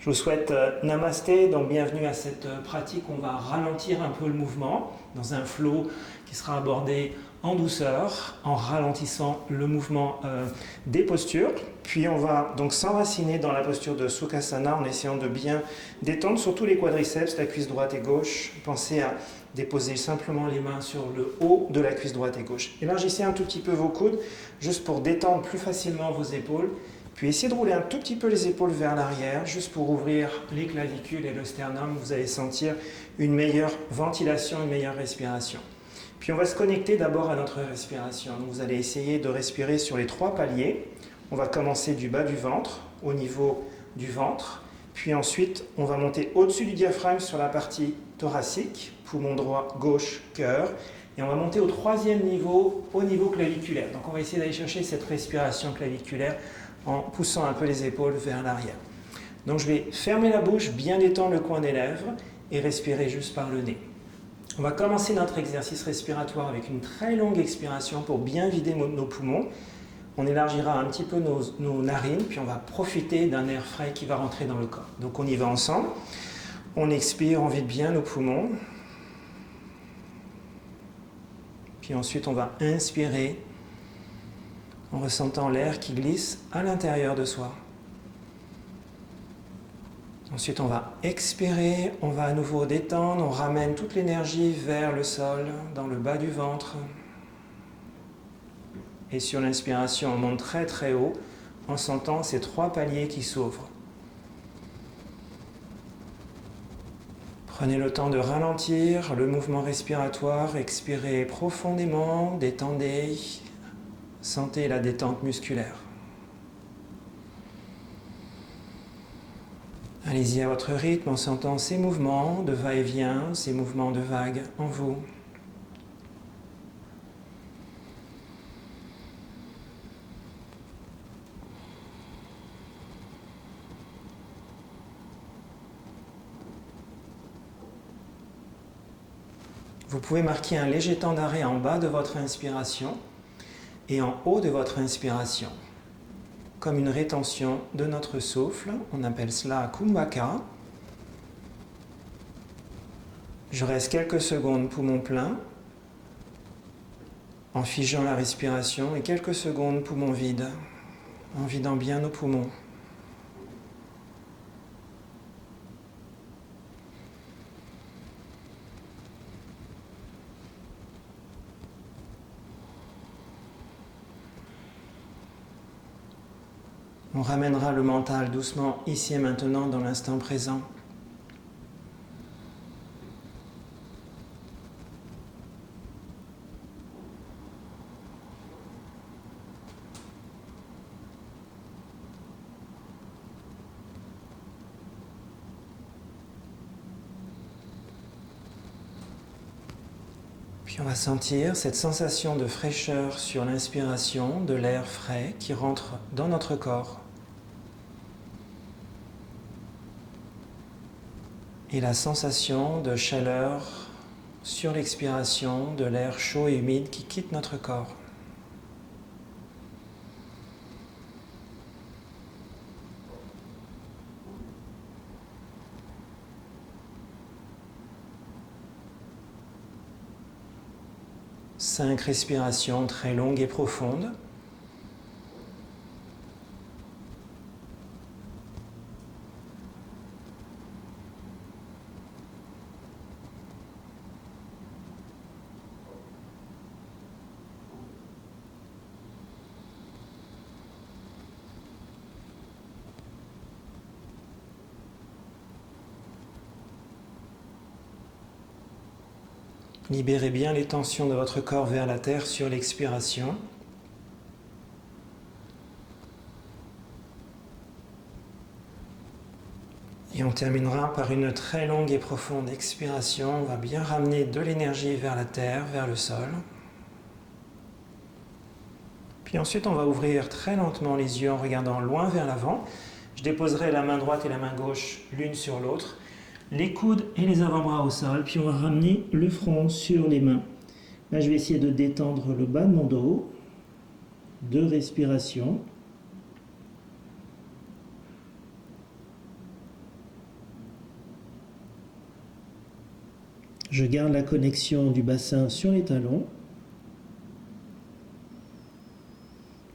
Je vous souhaite namasté, donc bienvenue à cette pratique. On va ralentir un peu le mouvement dans un flow qui sera abordé en douceur, en ralentissant le mouvement des postures. Puis on va donc s'enraciner dans la posture de Sukhasana en essayant de bien détendre surtout les quadriceps, la cuisse droite et gauche. Pensez à déposer simplement les mains sur le haut de la cuisse droite et gauche. Élargissez un tout petit peu vos coudes, juste pour détendre plus facilement vos épaules. Puis essayez de rouler un tout petit peu les épaules vers l'arrière, juste pour ouvrir les clavicules et le sternum. Vous allez sentir une meilleure ventilation, une meilleure respiration. Puis on va se connecter d'abord à notre respiration. Donc vous allez essayer de respirer sur les 3 paliers. On va commencer du bas du ventre, au niveau du ventre. Puis ensuite, on va monter au-dessus du diaphragme sur la partie thoracique, poumon droit, gauche, cœur. Et on va monter au 3e niveau, au niveau claviculaire. Donc on va essayer d'aller chercher cette respiration claviculaire en poussant un peu les épaules vers l'arrière. Donc je vais fermer la bouche, bien détendre le coin des lèvres et respirer juste par le nez. On va commencer notre exercice respiratoire avec une très longue expiration pour bien vider nos poumons. On élargira un petit peu nos narines, puis on va profiter d'un air frais qui va rentrer dans le corps. Donc on y va ensemble. On expire, on vide bien nos poumons. Puis ensuite on va inspirer en ressentant l'air qui glisse à l'intérieur de soi. Ensuite, on va expirer, on va à nouveau détendre, on ramène toute l'énergie vers le sol, dans le bas du ventre. Et sur l'inspiration, on monte très très haut en sentant ces 3 paliers qui s'ouvrent. Prenez le temps de ralentir le mouvement respiratoire, expirez profondément, détendez. Sentez la détente musculaire. Allez-y à votre rythme en sentant ces mouvements de va-et-vient, ces mouvements de vagues en vous. Vous pouvez marquer un léger temps d'arrêt en bas de votre inspiration et en haut de votre inspiration, comme une rétention de notre souffle. On appelle cela Kumbhaka. Je reste quelques secondes poumon plein, en figeant la respiration, et quelques secondes poumon vide, en vidant bien nos poumons. On ramènera le mental doucement ici et maintenant dans l'instant présent. Puis on va sentir cette sensation de fraîcheur sur l'inspiration, de l'air frais qui rentre dans notre corps. Et la sensation de chaleur sur l'expiration, de l'air chaud et humide qui quitte notre corps. Cinq respirations très longues et profondes. Libérez bien les tensions de votre corps vers la terre sur l'expiration. Et on terminera par une très longue et profonde expiration. On va bien ramener de l'énergie vers la terre, vers le sol. Puis ensuite, on va ouvrir très lentement les yeux en regardant loin vers l'avant. Je déposerai la main droite et la main gauche l'une sur l'autre. Les coudes et les avant-bras au sol, puis on va ramener le front sur les mains. Là, je vais essayer de détendre le bas de mon dos. 2 respirations. Je garde la connexion du bassin sur les talons.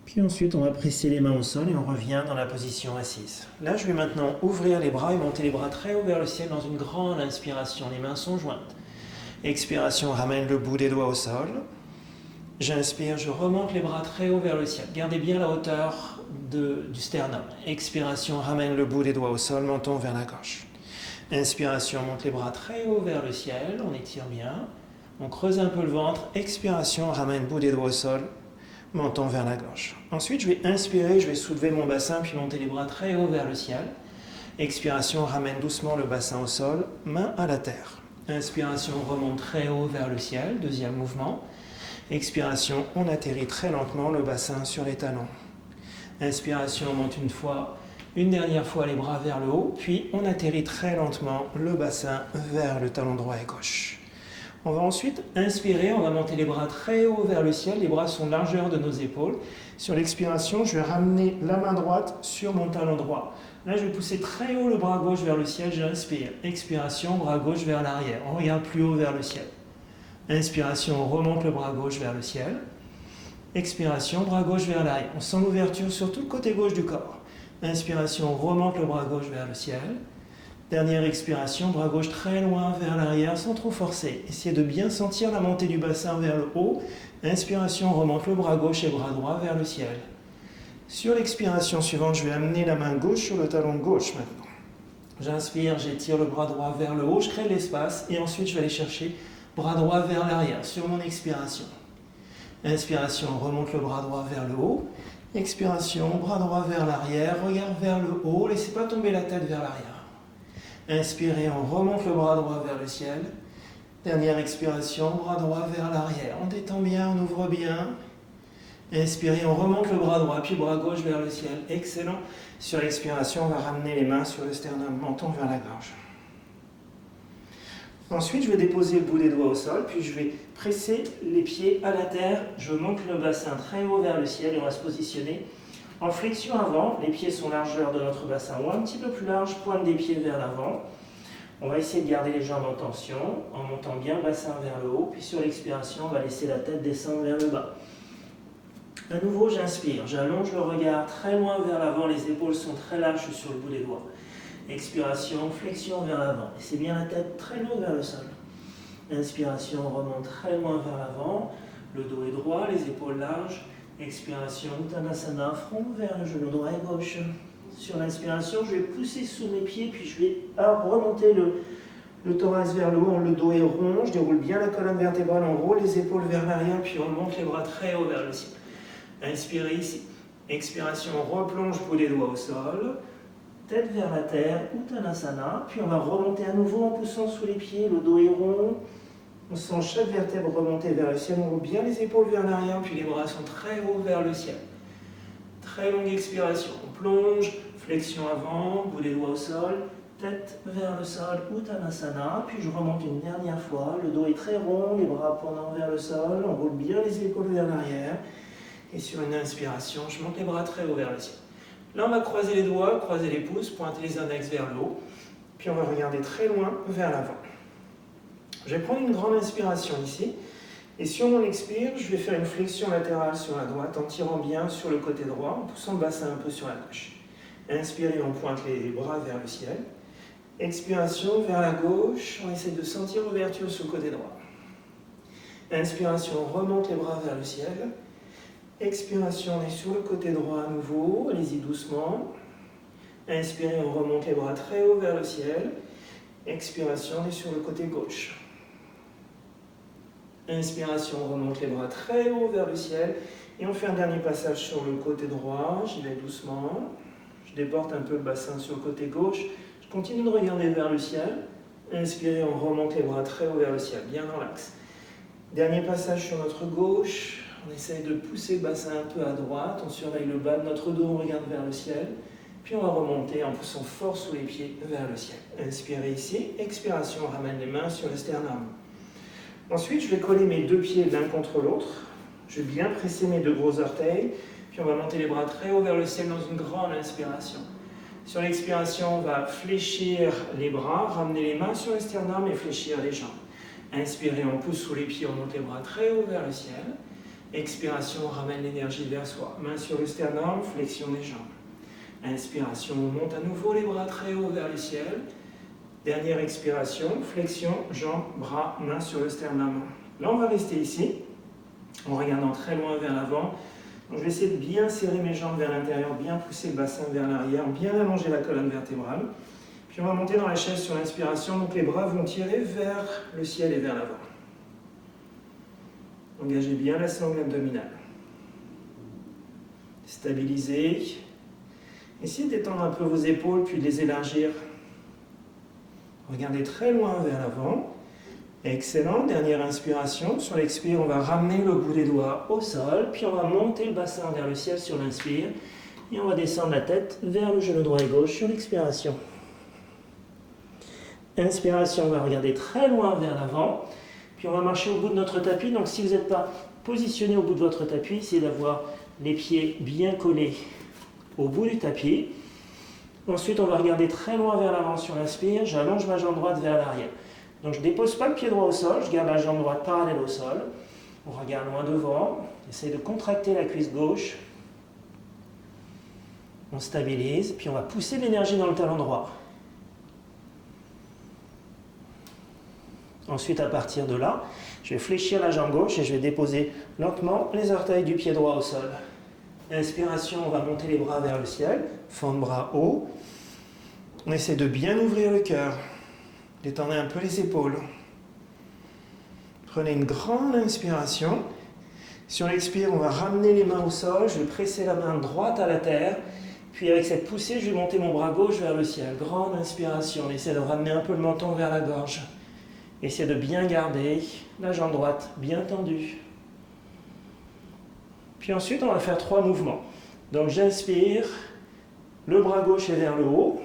Puis ensuite, on va presser les mains au sol et on revient dans la position assise. Là, je vais maintenant ouvrir les bras et monter les bras très haut vers le ciel dans une grande inspiration. Les mains sont jointes. Expiration, ramène le bout des doigts au sol. J'inspire, je remonte les bras très haut vers le ciel. Gardez bien la hauteur du sternum. Expiration, ramène le bout des doigts au sol, menton vers la gauche. Inspiration, monte les bras très haut vers le ciel, on étire bien. On creuse un peu le ventre. Expiration, ramène le bout des doigts au sol, menton vers la gauche. Ensuite, je vais inspirer, je vais soulever mon bassin, puis monter les bras très haut vers le ciel. Expiration, ramène doucement le bassin au sol, main à la terre. Inspiration, on remonte très haut vers le ciel, deuxième mouvement. Expiration, on atterrit très lentement le bassin sur les talons. Inspiration, on monte une dernière fois les bras vers le haut, puis on atterrit très lentement le bassin vers le talon droit et gauche. On va ensuite inspirer, on va monter les bras très haut vers le ciel, les bras sont largeur de nos épaules. Sur l'expiration, je vais ramener la main droite sur mon talon droit. Là, je vais pousser très haut le bras gauche vers le ciel, j'inspire. Expiration, bras gauche vers l'arrière. On regarde plus haut vers le ciel. Inspiration, on remonte le bras gauche vers le ciel. Expiration, bras gauche vers l'arrière. On sent l'ouverture sur tout le côté gauche du corps. Inspiration, on remonte le bras gauche vers le ciel. Dernière expiration, bras gauche très loin vers l'arrière sans trop forcer. Essayez de bien sentir la montée du bassin vers le haut. Inspiration, on remonte le bras gauche et bras droit vers le ciel. Sur l'expiration suivante, je vais amener la main gauche sur le talon gauche maintenant. J'inspire, j'étire le bras droit vers le haut, je crée de l'espace et ensuite je vais aller chercher bras droit vers l'arrière sur mon expiration. Inspiration, on remonte le bras droit vers le haut. Expiration, bras droit vers l'arrière, regard vers le haut, laissez pas tomber la tête vers l'arrière. Inspirez, on remonte le bras droit vers le ciel. Dernière expiration, bras droit vers l'arrière. On détend bien, on ouvre bien. Inspirez, on remonte le bras droit, puis bras gauche vers le ciel. Excellent. Sur l'expiration, on va ramener les mains sur le sternum, menton vers la gorge. Ensuite, je vais déposer le bout des doigts au sol, puis je vais presser les pieds à la terre. Je monte le bassin très haut vers le ciel et on va se positionner en flexion avant. Les pieds sont largeur de notre bassin ou un petit peu plus large, pointe des pieds vers l'avant. On va essayer de garder les jambes en tension en montant bien le bassin vers le haut. Puis sur l'expiration, on va laisser la tête descendre vers le bas. À nouveau, j'inspire, j'allonge le regard très loin vers l'avant, les épaules sont très larges sur le bout des doigts. Expiration, flexion vers l'avant. Laissez bien la tête très lourde vers le sol. Inspiration, on remonte très loin vers l'avant. Le dos est droit, les épaules larges. Expiration, Uttanasana, front vers le genou droit et gauche. Sur l'inspiration, je vais pousser sous mes pieds, puis je vais remonter le thorax vers le haut. Le dos est rond, je déroule bien la colonne vertébrale en haut, les épaules vers l'arrière, puis on monte les bras très haut vers le ciel. Inspirez ici. Expiration, on replonge bout des doigts au sol. Tête vers la terre, Uttanasana. Puis on va remonter à nouveau en poussant sous les pieds. Le dos est rond. On sent chaque vertèbre remonter vers le ciel. On roule bien les épaules vers l'arrière. Puis les bras sont très hauts vers le ciel. Très longue expiration. On plonge. Flexion avant. Bout des doigts au sol. Tête vers le sol, Uttanasana. Puis je remonte une dernière fois. Le dos est très rond. Les bras pendant vers le sol. On roule bien les épaules vers l'arrière. Et sur une inspiration, je monte les bras très haut vers le ciel. Là, on va croiser les doigts, croiser les pouces, pointer les index vers le haut. Puis on va regarder très loin vers l'avant. Je vais prendre une grande inspiration ici. Et sur mon expire, je vais faire une flexion latérale sur la droite en tirant bien sur le côté droit, en poussant le bassin un peu sur la gauche. Inspirez, on pointe les bras vers le ciel. Expiration vers la gauche, on essaie de sentir l'ouverture sur le côté droit. Inspiration, on remonte les bras vers le ciel. Expiration, on est sur le côté droit à nouveau, allez-y doucement. Inspirez, on remonte les bras très haut vers le ciel. Expiration, on est sur le côté gauche. Inspiration, on remonte les bras très haut vers le ciel. Et on fait un dernier passage sur le côté droit, j'y vais doucement. Je déporte un peu le bassin sur le côté gauche. Je continue de regarder vers le ciel. Inspirez, on remonte les bras très haut vers le ciel, bien dans l'axe. Dernier passage sur notre gauche. On essaye de pousser le bassin un peu à droite, on surveille le bas de notre dos, on regarde vers le ciel. Puis on va remonter en poussant fort sous les pieds vers le ciel. Inspirez ici, expiration, on ramène les mains sur le sternum. Ensuite, je vais coller mes deux pieds l'un contre l'autre. Je vais bien presser mes deux gros orteils. Puis on va monter les bras très haut vers le ciel dans une grande inspiration. Sur l'expiration, on va fléchir les bras, ramener les mains sur le sternum et fléchir les jambes. Inspirez, on pousse sous les pieds, on monte les bras très haut vers le ciel. Expiration, on ramène l'énergie vers soi. Main sur le sternum, flexion des jambes. Inspiration, on monte à nouveau les bras très haut vers le ciel. Dernière expiration, flexion, jambes, bras, main sur le sternum. Là, on va rester ici, en regardant très loin vers l'avant. Donc, je vais essayer de bien serrer mes jambes vers l'intérieur, bien pousser le bassin vers l'arrière, bien allonger la colonne vertébrale. Puis on va monter dans la chaise sur l'inspiration, donc les bras vont tirer vers le ciel et vers l'avant. Engagez bien la sangle abdominale. Stabilisez. Essayez d'étendre un peu vos épaules, puis de les élargir. Regardez très loin vers l'avant. Excellent. Dernière inspiration. Sur l'expire, on va ramener le bout des doigts au sol, puis on va monter le bassin vers le ciel sur l'inspire. Et on va descendre la tête vers le genou droit et gauche sur l'expiration. Inspiration, on va regarder très loin vers l'avant. Puis on va marcher au bout de notre tapis. Donc si vous n'êtes pas positionné au bout de votre tapis, essayez d'avoir les pieds bien collés au bout du tapis. Ensuite, on va regarder très loin vers l'avant sur l'inspire. J'allonge ma jambe droite vers l'arrière. Donc je ne dépose pas le pied droit au sol, je garde la jambe droite parallèle au sol. On regarde loin devant. Essayez de contracter la cuisse gauche. On stabilise, puis on va pousser l'énergie dans le talon droit. Ensuite, à partir de là, je vais fléchir la jambe gauche et je vais déposer lentement les orteils du pied droit au sol. Inspiration, on va monter les bras vers le ciel, fendre bras haut. On essaie de bien ouvrir le cœur. Détendez un peu les épaules. Prenez une grande inspiration. Sur l'expire, on va ramener les mains au sol. Je vais presser la main droite à la terre. Puis avec cette poussée, je vais monter mon bras gauche vers le ciel. Grande inspiration. On essaie de ramener un peu le menton vers la gorge. Essayez de bien garder la jambe droite bien tendue. Puis ensuite, on va faire 3 mouvements. Donc j'inspire, le bras gauche est vers le haut.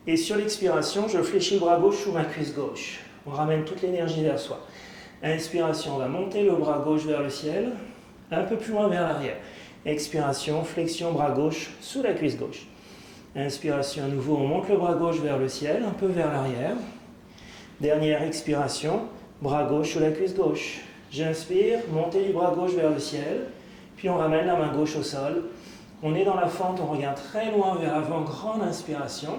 Et sur l'expiration, je fléchis le bras gauche sous ma cuisse gauche. On ramène toute l'énergie vers soi. Inspiration, on va monter le bras gauche vers le ciel, un peu plus loin vers l'arrière. Expiration, flexion, bras gauche sous la cuisse gauche. Inspiration, à nouveau, on monte le bras gauche vers le ciel, un peu vers l'arrière. Dernière expiration, bras gauche sous la cuisse gauche. J'inspire, montez du bras gauche vers le ciel, puis on ramène la main gauche au sol. On est dans la fente, on regarde très loin vers l'avant, grande inspiration.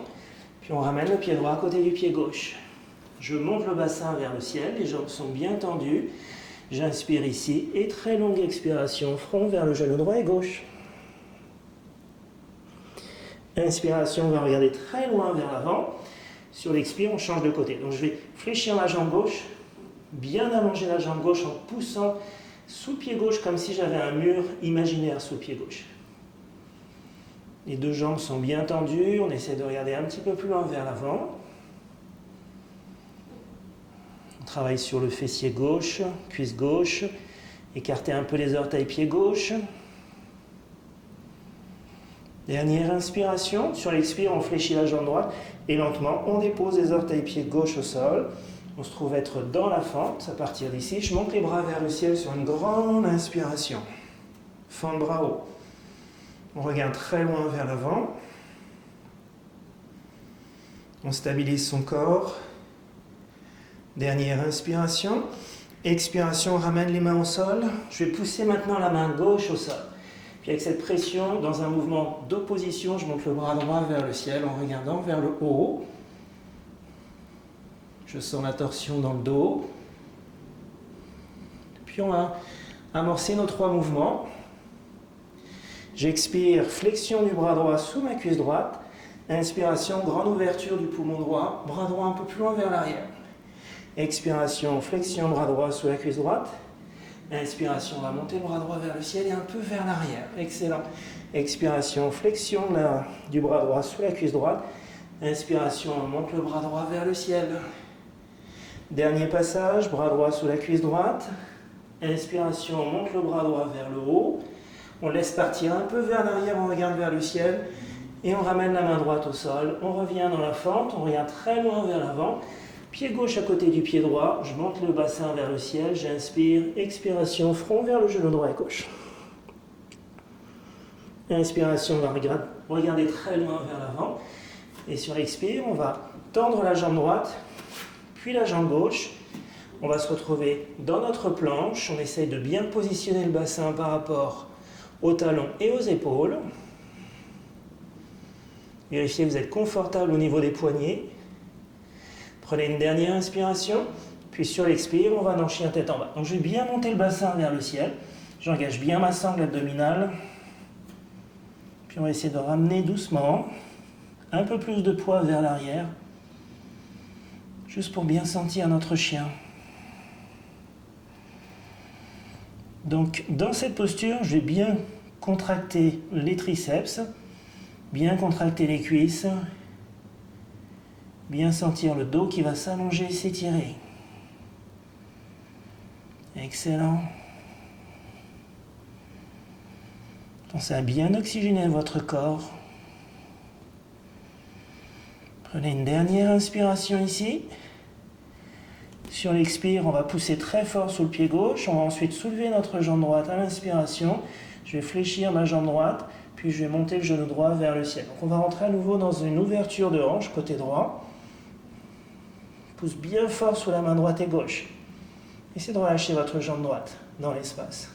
Puis on ramène le pied droit à côté du pied gauche. Je monte le bassin vers le ciel, les jambes sont bien tendues. J'inspire ici et très longue expiration, front vers le genou droit et gauche. Inspiration, on va regarder très loin vers l'avant. Sur l'expire, on change de côté. Donc je vais fléchir la jambe gauche, bien allonger la jambe gauche en poussant sous le pied gauche comme si j'avais un mur imaginaire sous le pied gauche. Les deux jambes sont bien tendues, on essaie de regarder un petit peu plus loin vers l'avant. On travaille sur le fessier gauche, cuisse gauche, écartez un peu les orteils pied gauche. Dernière inspiration, sur l'expire on fléchit la jambe droite et lentement on dépose les orteils pied gauche au sol. On se trouve être dans la fente, à partir d'ici je monte les bras vers le ciel sur une grande inspiration. Fente bras haut. On regarde très loin vers l'avant. On stabilise son corps. Dernière inspiration. Expiration, on ramène les mains au sol. Je vais pousser maintenant la main gauche au sol. Puis avec cette pression, dans un mouvement d'opposition, je monte le bras droit vers le ciel en regardant vers le haut. Je sens la torsion dans le dos. Puis on va amorcer nos 3 mouvements. J'expire, flexion du bras droit sous ma cuisse droite. Inspiration, grande ouverture du poumon droit, bras droit un peu plus loin vers l'arrière. Expiration, flexion, bras droit sous la cuisse droite. Inspiration, on va monter le bras droit vers le ciel et un peu vers l'arrière. Excellent. Expiration, flexion du bras droit sous la cuisse droite. Inspiration, on monte le bras droit vers le ciel. Dernier passage, bras droit sous la cuisse droite. Inspiration, on monte le bras droit vers le haut. On laisse partir un peu vers l'arrière, on regarde vers le ciel. Et on ramène la main droite au sol. On revient dans la fente, on regarde très loin vers l'avant. Pied gauche à côté du pied droit. Je monte le bassin vers le ciel. J'inspire, expiration, front vers le genou droit et gauche. Inspiration, on va regarder très loin vers l'avant. Et sur l'expire, on va tendre la jambe droite. puis la jambe gauche. On va se retrouver dans notre planche. On essaye de bien positionner le bassin par rapport aux talons et aux épaules. Vérifiez que vous êtes confortable au niveau des poignets. Prenez une dernière inspiration. Puis sur l'expire, on va dans chien tête en bas. Donc je vais bien monter le bassin vers le ciel. J'engage bien ma sangle abdominale. Puis on va essayer de ramener doucement un peu plus de poids vers l'arrière. Juste pour bien sentir notre chien. Donc dans cette posture, je vais bien contracter les triceps, bien contracter les cuisses, bien sentir le dos qui va s'allonger et s'étirer. Excellent. Pensez à bien oxygéner votre corps. Prenez une dernière inspiration ici. Sur l'expire, on va pousser très fort sous le pied gauche. On va ensuite soulever notre jambe droite à l'inspiration. Je vais fléchir ma jambe droite, puis je vais monter le genou droit vers le ciel. Donc on va rentrer à nouveau dans une ouverture de hanche côté droit. Pousse bien fort sous la main droite et gauche. Essayez de relâcher votre jambe droite dans l'espace.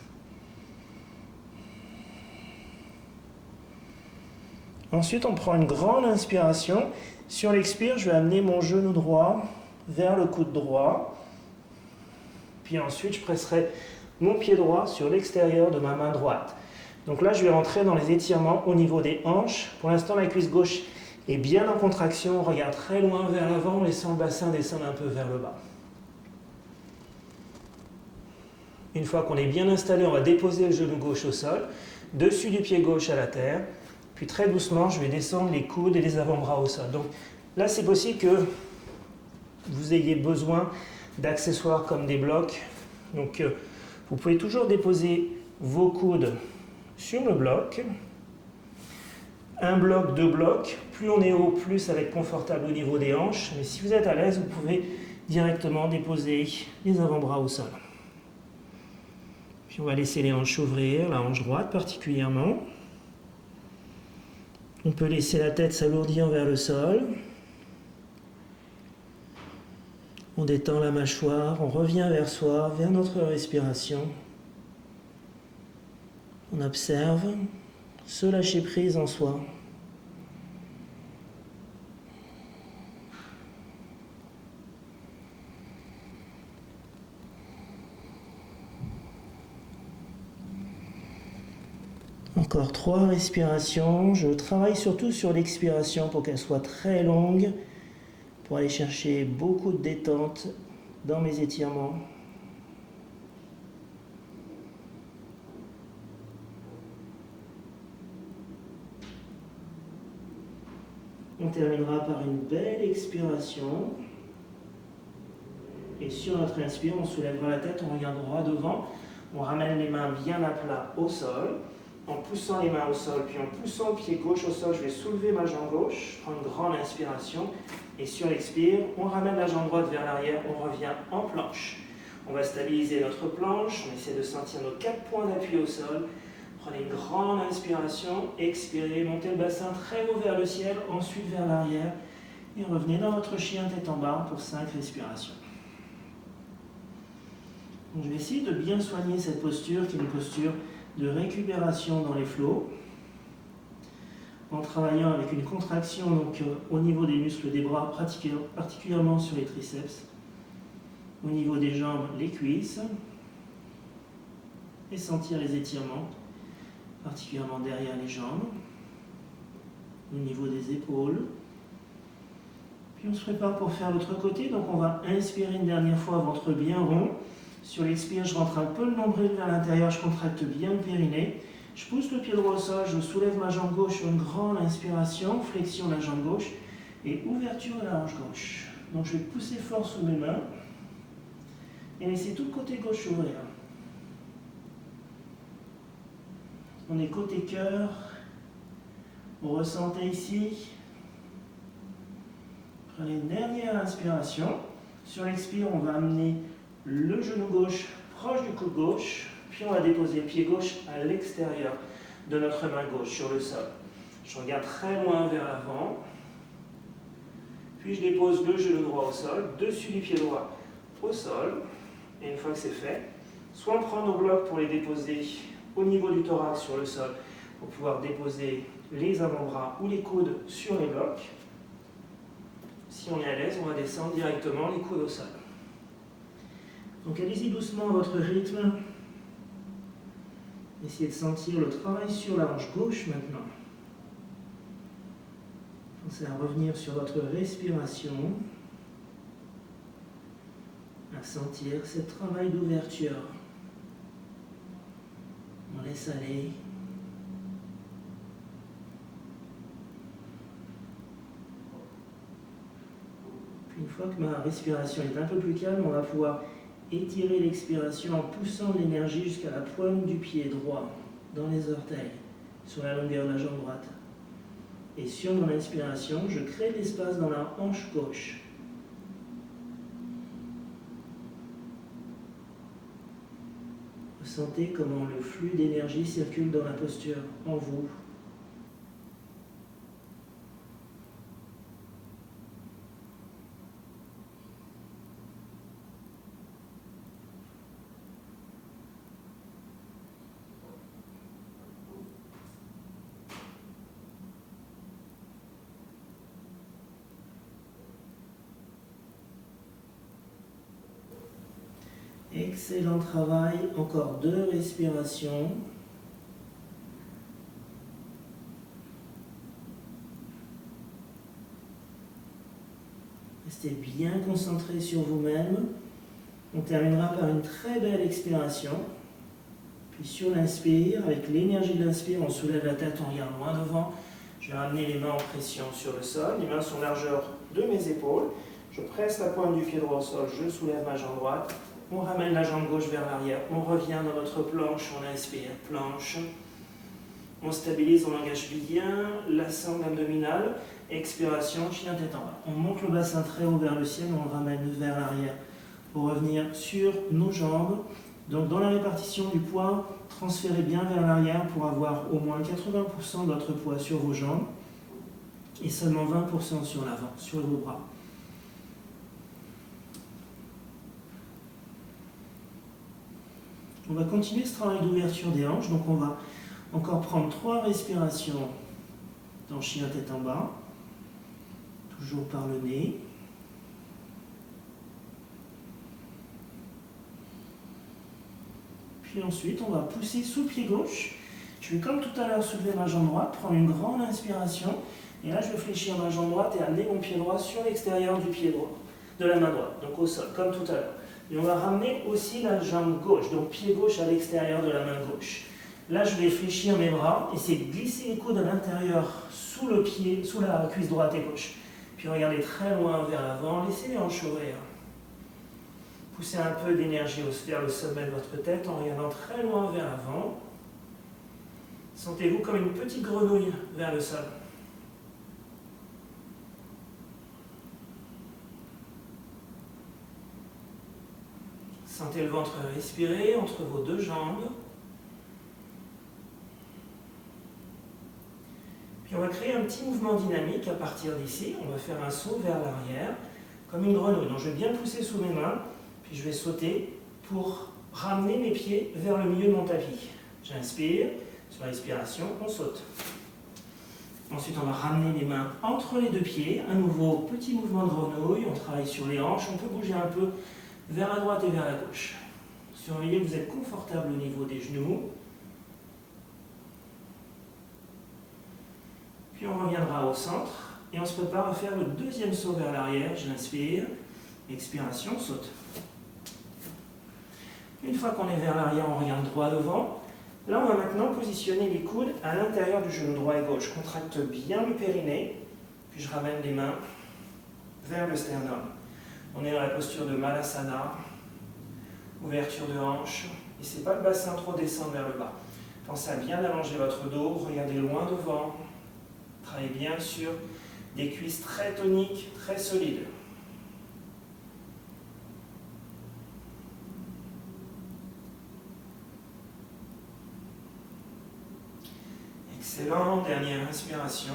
Ensuite, on prend une grande inspiration. Sur l'expire, je vais amener mon genou droit vers le coude droit. Puis ensuite, je presserai mon pied droit sur l'extérieur de ma main droite. Donc là, je vais rentrer dans les étirements au niveau des hanches. Pour l'instant, la cuisse gauche est bien en contraction. On regarde très loin vers l'avant, laissant le bassin descendre un peu vers le bas. Une fois qu'on est bien installé, on va déposer le genou gauche au sol, dessus du pied gauche à la terre. Puis très doucement, je vais descendre les coudes et les avant-bras au sol. Donc là, c'est possible que vous ayez besoin d'accessoires comme des blocs. Donc vous pouvez toujours déposer vos coudes sur le bloc. Un bloc, deux blocs. Plus on est haut, plus ça va être confortable au niveau des hanches. Mais si vous êtes à l'aise, vous pouvez directement déposer les avant-bras au sol. Puis on va laisser les hanches s'ouvrir, la hanche droite particulièrement. On peut laisser la tête s'alourdir vers le sol. On détend la mâchoire, on revient vers soi, vers notre respiration. On observe ce lâcher prise en soi. Encore 3 respirations. Je travaille surtout sur l'expiration pour qu'elle soit très longue, pour aller chercher beaucoup de détente dans mes étirements. On terminera par une belle expiration. Et sur notre inspire, on soulèvera la tête, on regarde droit devant. On ramène les mains bien à plat au sol. En poussant les mains au sol, puis en poussant le pied gauche au sol, je vais soulever ma jambe gauche. Je prends une grande inspiration. Et sur l'expire, on ramène la jambe droite vers l'arrière, on revient en planche. On va stabiliser notre planche, on essaie de sentir nos 4 points d'appui au sol. Prenez une grande inspiration, expirez, montez le bassin très haut vers le ciel, ensuite vers l'arrière. Et revenez dans votre chien tête en bas pour 5 respirations. Donc, je vais essayer de bien soigner cette posture qui est une posture de récupération dans les flots, en travaillant avec une contraction donc, au niveau des muscles des bras, particulièrement sur les triceps, au niveau des jambes, les cuisses, et sentir les étirements, particulièrement derrière les jambes, au niveau des épaules. Puis on se prépare pour faire l'autre côté, donc on va inspirer une dernière fois, ventre bien rond. Sur l'expire, je rentre un peu le nombril vers l'intérieur, je contracte bien le périnée. Je pousse le pied droit au sol, je soulève ma jambe gauche sur une grande inspiration, flexion de la jambe gauche et ouverture de la hanche gauche. Donc je vais pousser fort sous mes mains et laisser tout le côté gauche s'ouvrir. On est côté cœur, vous ressentez ici. Prenez une dernière inspiration. Sur l'expire, on va amener le genou gauche proche du coude gauche, puis on va déposer le pied gauche à l'extérieur de notre main gauche sur le sol. Je regarde très loin vers l'avant. Puis je dépose le genou droit au sol, dessus du pied droit au sol. Et une fois que c'est fait, soit on prend nos blocs pour les déposer au niveau du thorax sur le sol, pour pouvoir déposer les avant-bras ou les coudes sur les blocs. Si on est à l'aise, on va descendre directement les coudes au sol. Donc allez-y doucement à votre rythme. Essayez de sentir le travail sur la hanche gauche maintenant. Pensez à revenir sur votre respiration, à sentir ce travail d'ouverture. On laisse aller. Puis une fois que ma respiration est un peu plus calme, on va pouvoir étirer l'expiration en poussant l'énergie jusqu'à la pointe du pied droit, dans les orteils, sur la longueur de la jambe droite. Et sur mon inspiration, je crée de l'espace dans la hanche gauche. Ressentez comment le flux d'énergie circule dans la posture en vous. Excellent travail, encore 2 respirations. Restez bien concentré sur vous-même. On terminera par une très belle expiration. Puis sur l'inspire, avec l'énergie de l'inspire, on soulève la tête, on regarde loin devant. Je vais ramener les mains en pression sur le sol. Les mains sont largeur de mes épaules. Je presse la pointe du pied droit au sol, je soulève ma jambe droite. On ramène la jambe gauche vers l'arrière, on revient dans notre planche, on inspire, planche. On stabilise, on engage bien la sangle abdominale, expiration, chien tête en bas. On monte le bassin très haut vers le ciel, on le ramène vers l'arrière pour revenir sur nos jambes. Donc dans la répartition du poids, transférez bien vers l'arrière pour avoir au moins 80% de votre poids sur vos jambes et seulement 20% sur l'avant, sur vos bras. On va continuer ce travail d'ouverture des hanches, donc on va encore prendre 3 respirations dans chien tête en bas, toujours par le nez. Puis ensuite, on va pousser sous le pied gauche. Je vais comme tout à l'heure soulever ma jambe droite, prendre une grande inspiration, et là je vais fléchir ma jambe droite et amener mon pied droit sur l'extérieur du pied droit, de la main droite, donc au sol, comme tout à l'heure. Et on va ramener aussi la jambe gauche, donc pied gauche à l'extérieur de la main gauche. Là, je vais fléchir mes bras, essayer de glisser les coudes à l'intérieur, sous le pied, sous la cuisse droite et gauche. Puis regardez très loin vers l'avant, laissez les hanches ouvrir. Poussez un peu d'énergie vers le sommet de votre tête en regardant très loin vers l'avant. Sentez-vous comme une petite grenouille vers le sol. Sentez le ventre respirer entre vos 2 jambes. Puis on va créer un petit mouvement dynamique à partir d'ici. On va faire un saut vers l'arrière, comme une grenouille. Donc je vais bien pousser sous mes mains, puis je vais sauter pour ramener mes pieds vers le milieu de mon tapis. J'inspire, sur l'expiration, on saute. Ensuite, on va ramener les mains entre les 2 pieds. Un nouveau petit mouvement de grenouille. On travaille sur les hanches. On peut bouger un peu vers la droite et vers la gauche. Surveillez que vous êtes confortable au niveau des genoux. Puis on reviendra au centre et on se prépare à faire le 2e saut vers l'arrière. J'inspire, expiration, saute. Une fois qu'on est vers l'arrière, on regarde droit devant. Là, on va maintenant positionner les coudes à l'intérieur du genou droit et gauche. Je contracte bien le périnée, puis je ramène les mains vers le sternum. On est dans la posture de Malasana, ouverture de hanche. Laissez pas le bassin trop descendre vers le bas. Pensez à bien allonger votre dos, regardez loin devant. Travaillez bien sur des cuisses très toniques, très solides. Excellent, dernière inspiration.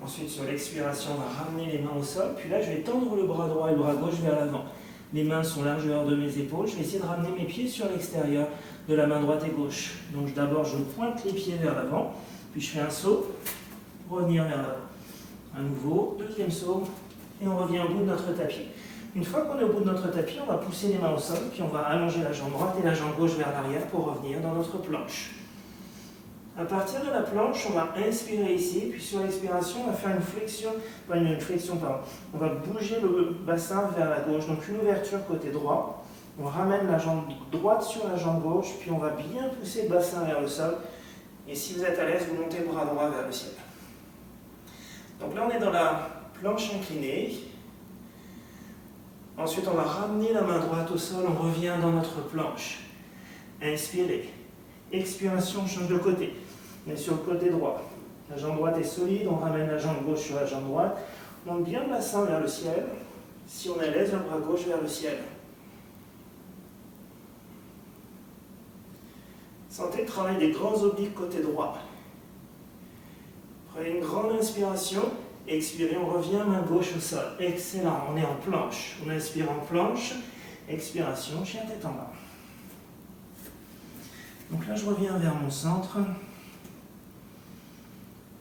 Ensuite, sur l'expiration, on va ramener les mains au sol. Puis là, je vais tendre le bras droit et le bras gauche vers l'avant. Les mains sont largeur de mes épaules. Je vais essayer de ramener mes pieds sur l'extérieur de la main droite et gauche. Donc d'abord, je pointe les pieds vers l'avant. Puis je fais un saut, revenir vers l'avant. À nouveau, deuxième saut, et on revient au bout de notre tapis. Une fois qu'on est au bout de notre tapis, on va pousser les mains au sol, puis on va allonger la jambe droite et la jambe gauche vers l'arrière pour revenir dans notre planche. À partir de la planche, on va inspirer ici, puis sur l'expiration, on va faire une flexion, pardon. On va bouger le bassin vers la gauche, donc une ouverture côté droit. On ramène la jambe droite sur la jambe gauche, puis on va bien pousser le bassin vers le sol. Et si vous êtes à l'aise, vous montez le bras droit vers le ciel. Donc là, on est dans la planche inclinée. Ensuite, on va ramener la main droite au sol, on revient dans notre planche. Inspirez. Expiration, on change de côté. On est sur le côté droit. La jambe droite est solide, on ramène la jambe gauche sur la jambe droite. On monte bien le bassin vers le ciel. Si on est à l'aise, le bras gauche vers le ciel. Sentez le travail des grands obliques côté droit. Prenez une grande inspiration. Expirez, on revient, main gauche au sol. Excellent, on est en planche. On inspire en planche. Expiration, chien tête en bas. Donc là, je reviens vers mon centre,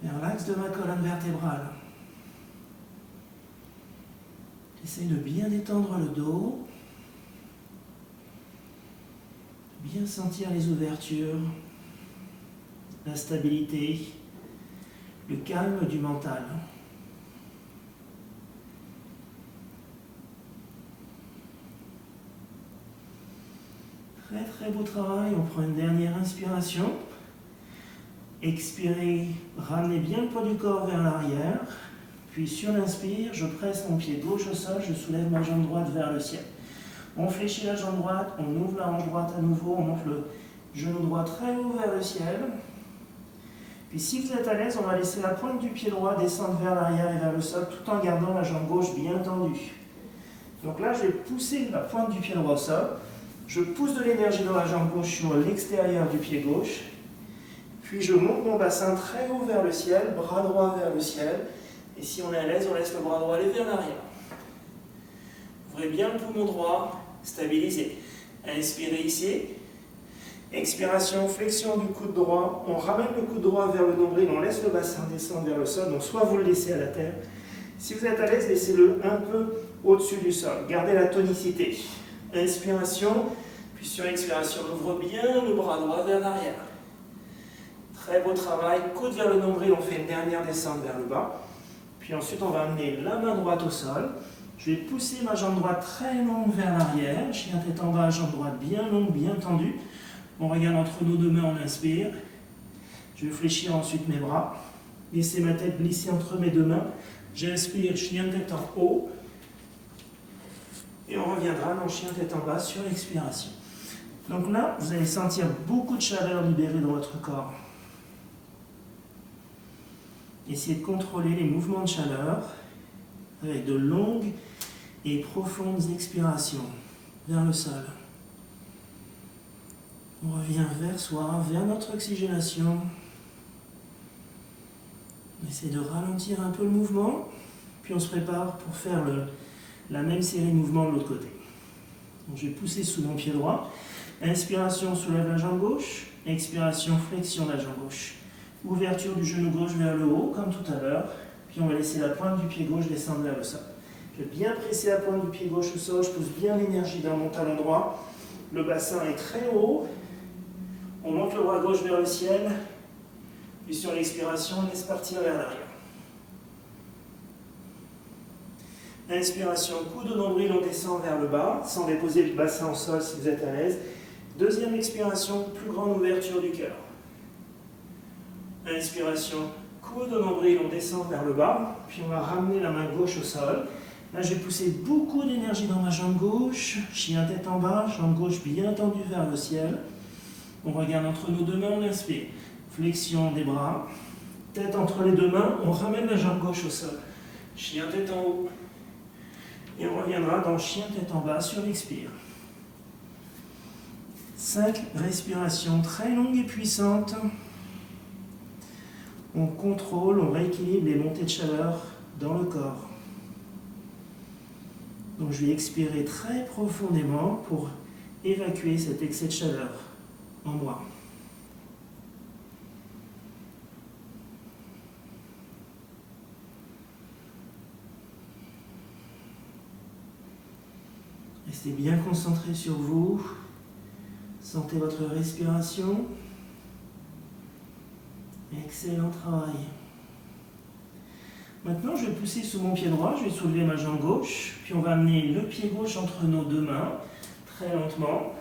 vers l'axe de ma colonne vertébrale. J'essaie de bien détendre le dos, bien sentir les ouvertures, la stabilité, le calme du mental. Très très beau travail, on prend une dernière inspiration. Expirez, ramenez bien le poids du corps vers l'arrière. Puis sur l'inspire, je presse mon pied gauche au sol, je soulève ma jambe droite vers le ciel. On fléchit la jambe droite, on ouvre la hanche droite à nouveau, on monte le genou droit très haut vers le ciel. Puis si vous êtes à l'aise, on va laisser la pointe du pied droit descendre vers l'arrière et vers le sol tout en gardant la jambe gauche bien tendue. Donc là, je vais pousser la pointe du pied droit au sol. Je pousse de l'énergie dans la jambe gauche sur l'extérieur du pied gauche. Puis je monte mon bassin très haut vers le ciel, bras droit vers le ciel. Et si on est à l'aise, on laisse le bras droit aller vers l'arrière. Ouvrez bien le poumon droit, stabilisez. Inspirez ici. Expiration, flexion du coude droit. On ramène le coude droit vers le nombril, on laisse le bassin descendre vers le sol. Donc soit vous le laissez à la terre. Si vous êtes à l'aise, laissez-le un peu au-dessus du sol. Gardez la tonicité. Inspiration, puis sur expiration, on ouvre bien le bras droit vers l'arrière. Très beau travail, coude vers le nombril, on fait une dernière descente vers le bas. Puis ensuite, on va amener la main droite au sol. Je vais pousser ma jambe droite très longue vers l'arrière, chien tête en bas, jambe droite bien longue, bien tendue. On regarde entre nos deux mains, on inspire. Je vais fléchir ensuite mes bras. Laissez ma tête glisser entre mes deux mains. J'inspire, chien tête en haut. Et on reviendra dans chien tête en bas sur l'expiration. Donc là, vous allez sentir beaucoup de chaleur libérée dans votre corps. Essayez de contrôler les mouvements de chaleur avec de longues et profondes expirations vers le sol. On revient vers soi, vers notre oxygénation. On essaie de ralentir un peu le mouvement, puis on se prépare pour faire la même série de mouvements de l'autre côté. Donc je vais pousser sous mon pied droit. Inspiration, soulève la jambe gauche. Expiration, flexion de la jambe gauche. Ouverture du genou gauche vers le haut, comme tout à l'heure. Puis on va laisser la pointe du pied gauche descendre vers le sol. Je vais bien presser la pointe du pied gauche au sol. Je pousse bien l'énergie dans mon talon droit. Le bassin est très haut. On monte le bras gauche vers le ciel. Puis sur l'expiration, on laisse partir vers l'arrière. Inspiration, coude au nombril, on descend vers le bas, sans déposer le bassin au sol si vous êtes à l'aise. Deuxième expiration, plus grande ouverture du cœur. Inspiration, coude au nombril, on descend vers le bas, puis on va ramener la main gauche au sol. Là, je vais pousser beaucoup d'énergie dans ma jambe gauche, chien tête en bas, jambe gauche bien tendue vers le ciel. On regarde entre nos deux mains, on inspire. Flexion des bras, tête entre les deux mains, on ramène la jambe gauche au sol. Chien tête en haut. Et on reviendra dans chien tête en bas sur l'expire. 5 respirations très longues et puissantes. on contrôle, on rééquilibre les montées de chaleur dans le corps. Donc je vais expirer très profondément pour évacuer cet excès de chaleur en moi. Restez bien concentré sur vous. Sentez votre respiration. Excellent travail. Maintenant, je vais pousser sous mon pied droit, je vais soulever ma jambe gauche, puis on va amener le pied gauche entre nos deux mains, très lentement.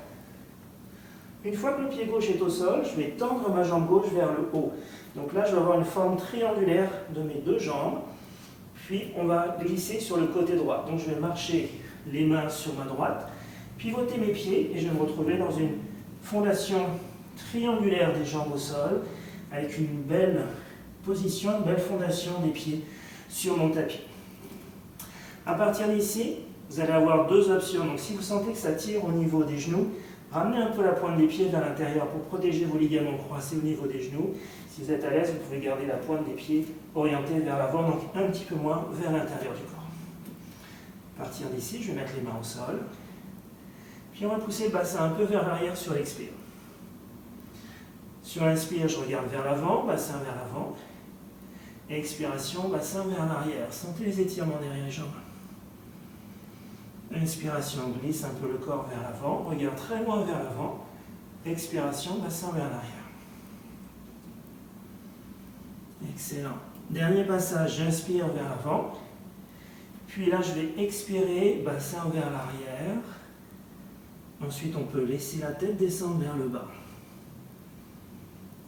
Une fois que le pied gauche est au sol, je vais tendre ma jambe gauche vers le haut. Donc là, je vais avoir une forme triangulaire de mes deux jambes, puis on va glisser sur le côté droit. Donc je vais marcher les mains sur ma droite, pivoter mes pieds et je vais me retrouver dans une fondation triangulaire des jambes au sol, avec une belle position, une belle fondation des pieds sur mon tapis. À partir d'ici, vous allez avoir deux options. Donc si vous sentez que ça tire au niveau des genoux, ramenez un peu la pointe des pieds vers l'intérieur pour protéger vos ligaments croisés au niveau des genoux. Si vous êtes à l'aise, vous pouvez garder la pointe des pieds orientée vers l'avant, donc un petit peu moins vers l'intérieur du corps. À partir d'ici, je vais mettre les mains au sol. Puis on va pousser le bassin un peu vers l'arrière sur l'expire. Sur l'inspire, je regarde vers l'avant, bassin vers l'avant. Expiration, bassin vers l'arrière. Sentez les étirements derrière les jambes. Inspiration, glisse un peu le corps vers l'avant, regarde très loin vers l'avant. Expiration, bassin vers l'arrière. Excellent. Dernier passage, j'inspire vers l'avant. Puis là, je vais expirer, bassin vers l'arrière. Ensuite, on peut laisser la tête descendre vers le bas.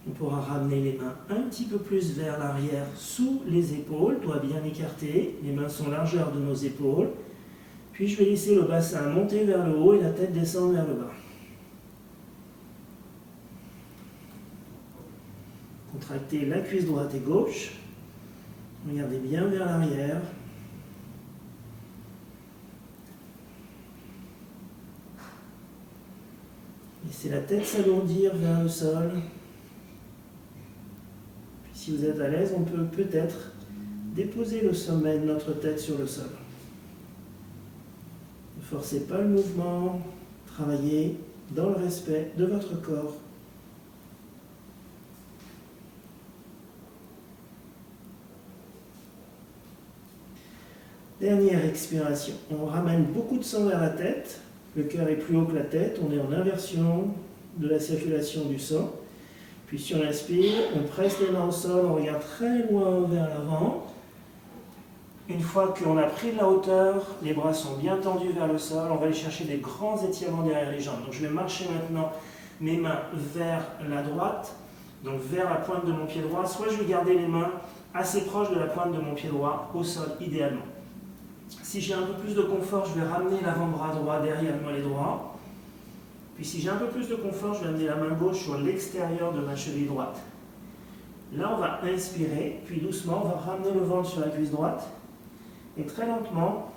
On pourra ramener les mains un petit peu plus vers l'arrière, sous les épaules, doigts bien écartés. Les mains sont largeur de nos épaules. Puis je vais laisser le bassin monter vers le haut et la tête descendre vers le bas. Contractez la cuisse droite et gauche. Regardez bien vers l'arrière. Laissez la tête s'alourdir vers le sol. Puis si vous êtes à l'aise, on peut peut-être déposer le sommet de notre tête sur le sol. Ne forcez pas le mouvement, travaillez dans le respect de votre corps. Dernière expiration. On ramène beaucoup de sang vers la tête. Le cœur est plus haut que la tête. On est en inversion de la circulation du sang. Puis si on inspire, on presse les mains au sol, on regarde très loin vers l'avant. Une fois qu'on a pris de la hauteur, les bras sont bien tendus vers le sol, on va aller chercher des grands étirements derrière les jambes. Donc je vais marcher maintenant mes mains vers la droite, donc vers la pointe de mon pied droit. Soit je vais garder les mains assez proches de la pointe de mon pied droit, au sol idéalement. Si j'ai un peu plus de confort, je vais ramener l'avant-bras droit derrière le mollet droit. Puis si j'ai un peu plus de confort, je vais amener la main gauche sur l'extérieur de ma cheville droite. Là, on va inspirer, puis doucement, on va ramener le ventre sur la cuisse droite. Et très lentement,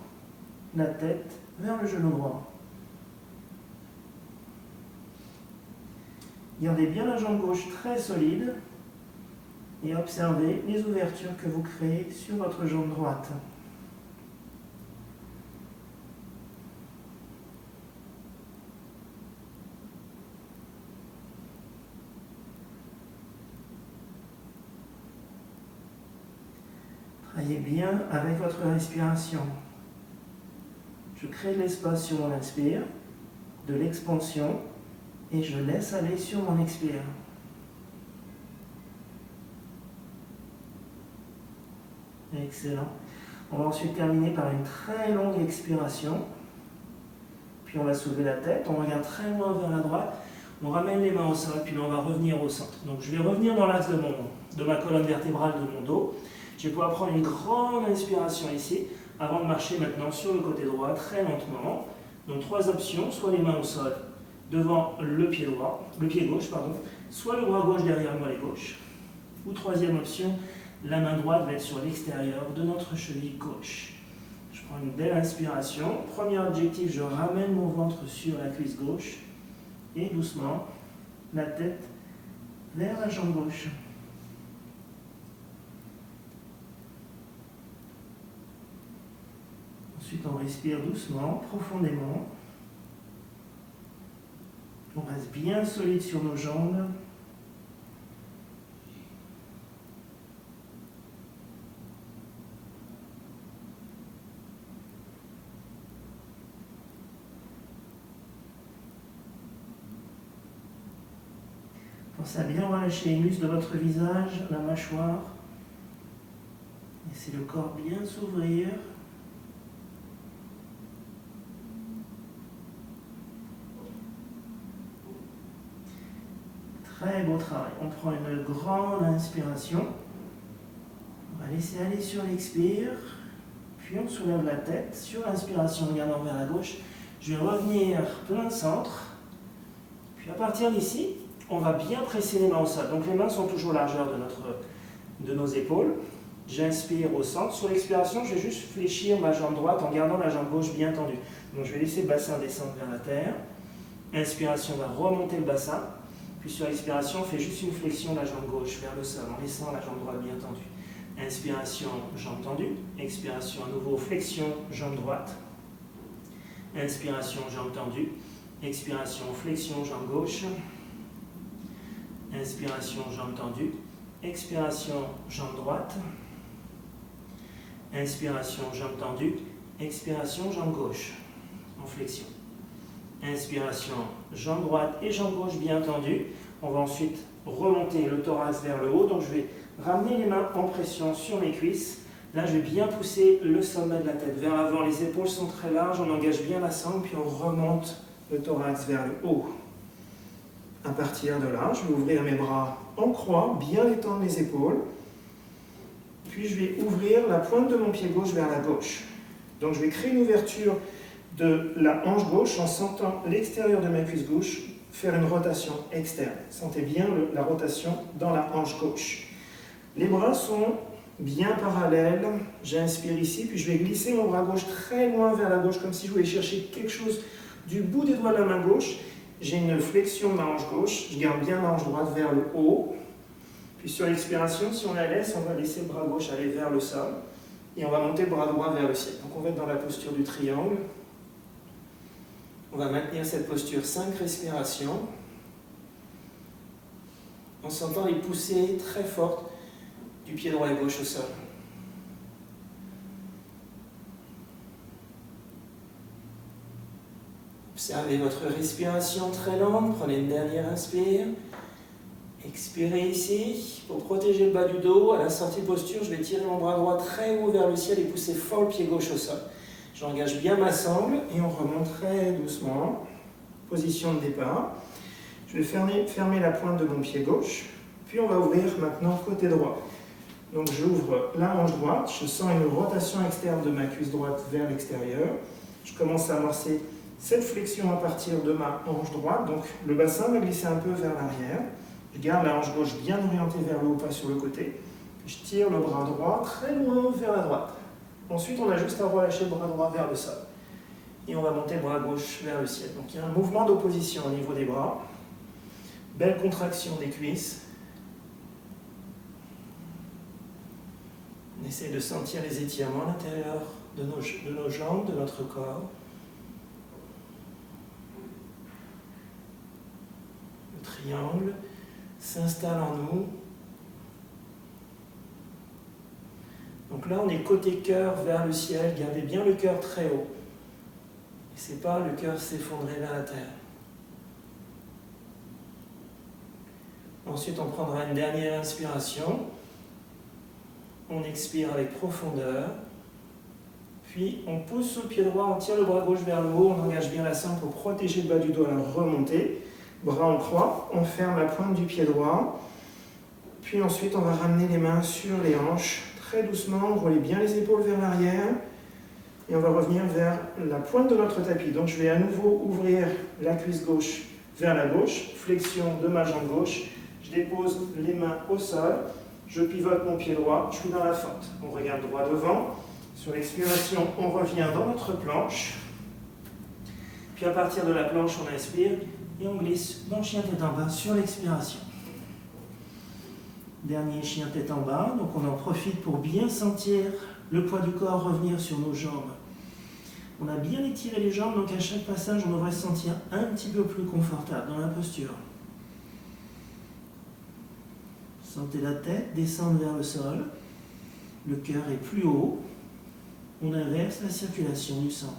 la tête vers le genou droit. Gardez bien la jambe gauche très solide et observez les ouvertures que vous créez sur votre jambe droite. Travaillez bien avec votre respiration. Je crée de l'espace sur mon inspire, de l'expansion, et je laisse aller sur mon expire. Excellent. On va ensuite terminer par une très longue expiration. Puis on va soulever la tête, on regarde très loin vers la droite, on ramène les mains au sol, puis là on va revenir au centre. Donc je vais revenir dans l'axe de ma colonne vertébrale de mon dos. Je vais pouvoir prendre une grande inspiration ici, avant de marcher maintenant sur le côté droit, très lentement. Donc trois options, soit les mains au sol, devant le pied gauche, soit le bras gauche derrière le mollet gauche. Ou troisième option, la main droite va être sur l'extérieur de notre cheville gauche. Je prends une belle inspiration. Premier objectif, je ramène mon ventre sur la cuisse gauche. Et doucement, la tête vers la jambe gauche. Ensuite, on respire doucement, profondément. On reste bien solide sur nos jambes. Pensez à bien relâcher les muscles de votre visage, la mâchoire. Laissez le corps bien s'ouvrir. Très beau travail. On prend une grande inspiration. On va laisser aller sur l'expire. Puis on soulève la tête. Sur l'inspiration, regardant vers la gauche. Je vais revenir plein centre. Puis à partir d'ici, on va bien presser les mains au sol. Donc les mains sont toujours largeur de nos épaules. J'inspire au centre. Sur l'expiration, je vais juste fléchir ma jambe droite en gardant la jambe gauche bien tendue. Donc je vais laisser le bassin descendre vers la terre. Inspiration, on va remonter le bassin. Puis sur l'expiration, on fait juste une flexion de la jambe gauche vers le sol en laissant la jambe droite bien tendue. Inspiration, jambe tendue. Expiration, à nouveau, flexion, jambe droite. Inspiration, jambe tendue. Expiration, flexion, jambe gauche. Inspiration, jambe tendue. Expiration, jambe droite. Inspiration, jambe tendue. Expiration, jambe gauche. En flexion. Inspiration, jambe droite et jambe gauche bien tendues. On va ensuite remonter le thorax vers le haut. Donc je vais ramener les mains en pression sur mes cuisses. Là, je vais bien pousser le sommet de la tête vers l'avant. Les épaules sont très larges. On engage bien la sangle, puis on remonte le thorax vers le haut. À partir de là, je vais ouvrir mes bras en croix, bien étendre les épaules. Puis je vais ouvrir la pointe de mon pied gauche vers la gauche. Donc je vais créer une ouverture de la hanche gauche en sentant l'extérieur de ma cuisse gauche faire une rotation externe. Sentez bien la rotation dans la hanche gauche. Les bras sont bien parallèles. J'inspire ici, puis je vais glisser mon bras gauche très loin vers la gauche, comme si je voulais chercher quelque chose du bout des doigts de la main gauche. J'ai une flexion de ma hanche gauche. Je garde bien ma hanche droite vers le haut. Puis sur l'expiration, si on la laisse, on va laisser le bras gauche aller vers le sol. Et on va monter le bras droit vers le ciel. Donc on va être dans la posture du triangle. On va maintenir cette posture 5 respirations en sentant les poussées très fortes du pied droit et gauche au sol. Observez votre respiration très lente. Prenez une dernière inspire. Expirez ici. Pour protéger le bas du dos, à la sortie de posture, je vais tirer mon bras droit très haut vers le ciel et pousser fort le pied gauche au sol. J'engage bien ma sangle et on remonte très doucement. Position de départ. Je vais fermer la pointe de mon pied gauche. Puis on va ouvrir maintenant côté droit. Donc j'ouvre la hanche droite. Je sens une rotation externe de ma cuisse droite vers l'extérieur. Je commence à amorcer cette flexion à partir de ma hanche droite. Donc le bassin va glisser un peu vers l'arrière. Je garde la hanche gauche bien orientée vers le haut, pas sur le côté. Je tire le bras droit très loin vers la droite. Ensuite, on a juste à relâcher le bras droit vers le sol. Et on va monter le bras gauche vers le ciel. Donc il y a un mouvement d'opposition au niveau des bras. Belle contraction des cuisses. On essaie de sentir les étirements à l'intérieur de nos jambes, de notre corps. Le triangle s'installe en nous. Donc là, on est côté cœur vers le ciel. Gardez bien le cœur très haut. Laissez pas le cœur s'effondrer vers la terre. Ensuite, on prendra une dernière inspiration. On expire avec profondeur. Puis, on pousse sur le pied droit, on tire le bras gauche vers le haut. On engage bien la sangle pour protéger le bas du dos à la remontée. Bras en croix. On ferme la pointe du pied droit. Puis ensuite, on va ramener les mains sur les hanches. Très doucement, on relie bien les épaules vers l'arrière et on va revenir vers la pointe de notre tapis. Donc je vais à nouveau ouvrir la cuisse gauche vers la gauche, flexion de ma jambe gauche, je dépose les mains au sol, je pivote mon pied droit, je suis dans la fente. On regarde droit devant, sur l'expiration on revient dans notre planche, puis à partir de la planche on inspire et on glisse dans chien tête en bas sur l'expiration. Dernier chien tête en bas, donc on en profite pour bien sentir le poids du corps revenir sur nos jambes On a bien étiré les jambes, donc à chaque passage, on devrait se sentir un petit peu plus confortable dans la posture. Sentez la tête descendre vers le sol. Le cœur est plus haut. On inverse la circulation du sang.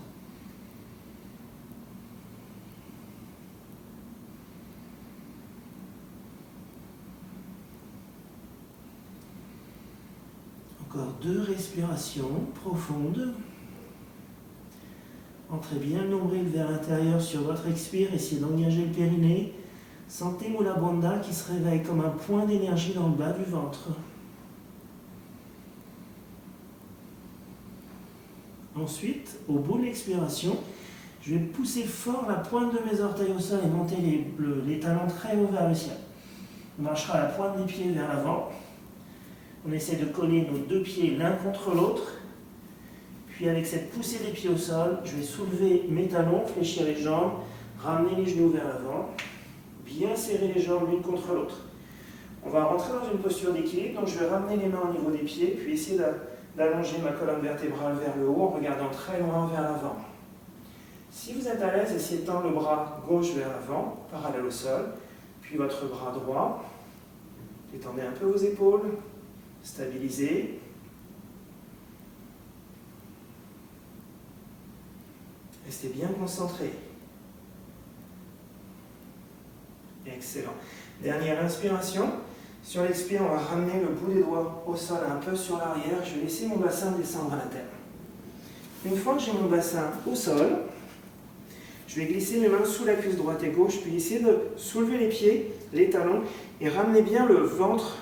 Encore 2 respirations profondes. Entrez bien le nombril vers l'intérieur sur votre expire. Essayez d'engager le périnée. Sentez Mula Bandha qui se réveille comme un point d'énergie dans le bas du ventre. Ensuite, au bout de l'expiration, je vais pousser fort la pointe de mes orteils au sol et monter les talons très haut vers le ciel. On marchera la pointe des pieds vers l'avant. On essaie de coller nos 2 pieds l'un contre l'autre. Puis avec cette poussée des pieds au sol, je vais soulever mes talons, fléchir les jambes, ramener les genoux vers l'avant, bien serrer les jambes l'une contre l'autre. On va rentrer dans une posture d'équilibre, donc je vais ramener les mains au niveau des pieds, puis essayer d'allonger ma colonne vertébrale vers le haut en regardant très loin vers l'avant. Si vous êtes à l'aise, essayez de tendre le bras gauche vers l'avant, parallèle au sol, puis votre bras droit. Détendez un peu vos épaules, stabilisez. Restez bien concentré. Excellent. Dernière inspiration. Sur l'expire, on va ramener le bout des doigts au sol un peu sur l'arrière. Je vais laisser mon bassin descendre à la terre. Une fois que j'ai mon bassin au sol, je vais glisser mes mains sous la cuisse droite et gauche, puis essayer de soulever les pieds, les talons, et ramener bien le ventre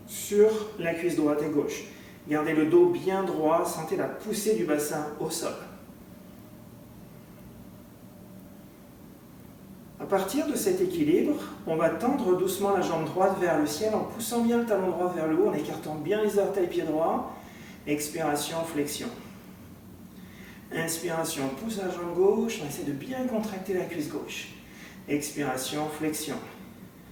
sur la cuisse droite et gauche. Gardez le dos bien droit, sentez la poussée du bassin au sol. À partir de cet équilibre, on va tendre doucement la jambe droite vers le ciel en poussant bien le talon droit vers le haut, en écartant bien les orteils pieds droits. Expiration, flexion. Inspiration, pousse la jambe gauche, on essaie de bien contracter la cuisse gauche. Expiration, flexion.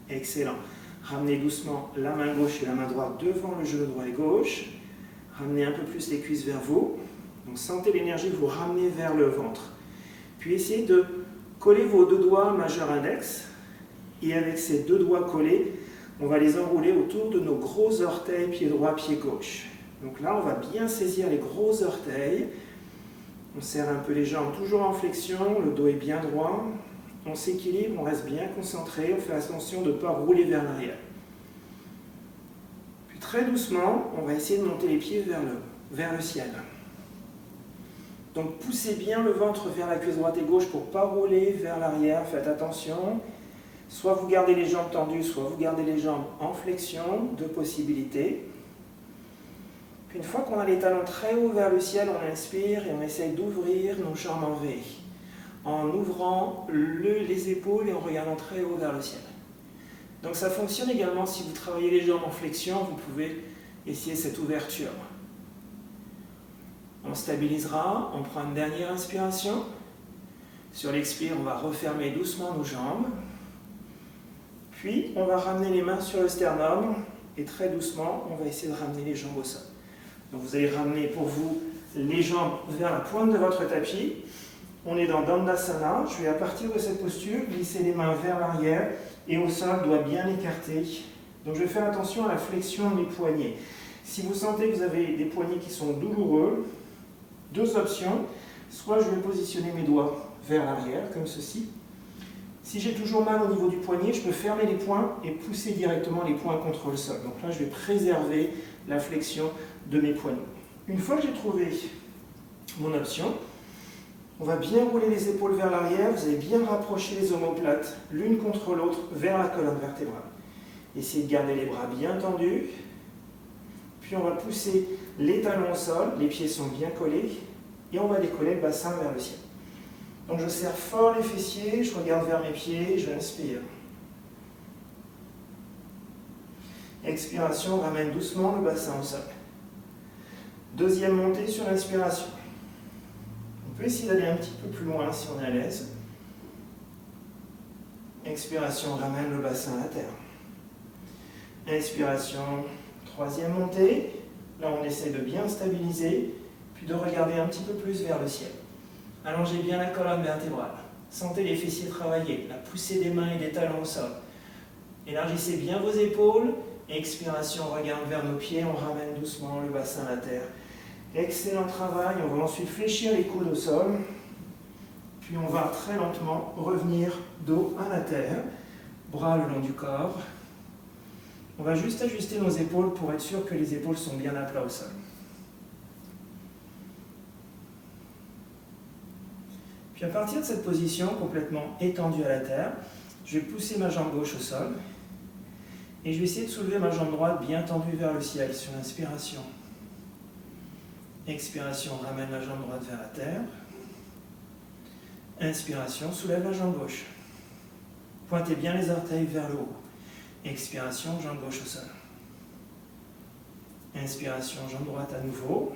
Excellent. Ramenez doucement la main gauche et la main droite devant le genou droit et gauche. Ramenez un peu plus les cuisses vers vous. Donc sentez l'énergie que vous ramenez vers le ventre. Puis essayez de coller vos 2 doigts majeur index. Et avec ces 2 doigts collés, on va les enrouler autour de nos gros orteils, pied droit, pied gauche. Donc là, on va bien saisir les gros orteils. On serre un peu les jambes, toujours en flexion, le dos est bien droit. On s'équilibre, on reste bien concentré, on fait attention de ne pas rouler vers l'arrière. Puis très doucement, on va essayer de monter les pieds vers le ciel. Donc poussez bien le ventre vers la cuisse droite et gauche pour ne pas rouler vers l'arrière, faites attention. Soit vous gardez les jambes tendues, soit vous gardez les jambes en flexion, 2 possibilités. Puis une fois qu'on a les talons très hauts vers le ciel, on inspire et on essaye d'ouvrir nos jambes en V, en ouvrant les épaules et en regardant très haut vers le ciel. Donc ça fonctionne également si vous travaillez les jambes en flexion, vous pouvez essayer cette ouverture. On stabilisera, on prend une dernière inspiration. Sur l'expire, on va refermer doucement nos jambes. Puis, on va ramener les mains sur le sternum et très doucement, on va essayer de ramener les jambes au sol. Donc vous allez ramener pour vous les jambes vers la pointe de votre tapis. On est dans Dandasana. Je vais à partir de cette posture glisser les mains vers l'arrière et au sol, doigt bien écarté. Donc je vais faire attention à la flexion des poignets. Si vous sentez que vous avez des poignets qui sont douloureux, 2 options. Soit je vais positionner mes doigts vers l'arrière, comme ceci. Si j'ai toujours mal au niveau du poignet, je peux fermer les poings et pousser directement les poings contre le sol. Donc là, je vais préserver la flexion de mes poignets. Une fois que j'ai trouvé mon option, on va bien rouler les épaules vers l'arrière. Vous allez bien rapprocher les omoplates l'une contre l'autre vers la colonne vertébrale. Essayez de garder les bras bien tendus. Puis on va pousser les talons au sol, les pieds sont bien collés, et on va décoller le bassin vers le ciel. Donc je serre fort les fessiers, je regarde vers mes pieds, je inspire. Expiration, ramène doucement le bassin au sol. Deuxième montée sur l'inspiration. On peut essayer d'aller un petit peu plus loin si on est à l'aise. Expiration, ramène le bassin à la terre. Inspiration, 3e montée. Là, on essaie de bien stabiliser, puis de regarder un petit peu plus vers le ciel. Allongez bien la colonne vertébrale. Sentez les fessiers travailler, la poussée des mains et des talons au sol. Élargissez bien vos épaules. Expiration, on regarde vers nos pieds, on ramène doucement le bassin à la terre. Excellent travail, on va ensuite fléchir les coudes au sol. Puis on va très lentement revenir dos à la terre, bras le long du corps. On va juste ajuster nos épaules pour être sûr que les épaules sont bien à plat au sol. Puis à partir de cette position complètement étendue à la terre, je vais pousser ma jambe gauche au sol et je vais essayer de soulever ma jambe droite bien tendue vers le ciel sur l'inspiration. Expiration, ramène la jambe droite vers la terre. Inspiration, soulève la jambe gauche. Pointez bien les orteils vers le haut. Expiration, jambe gauche au sol. Inspiration, jambe droite à nouveau.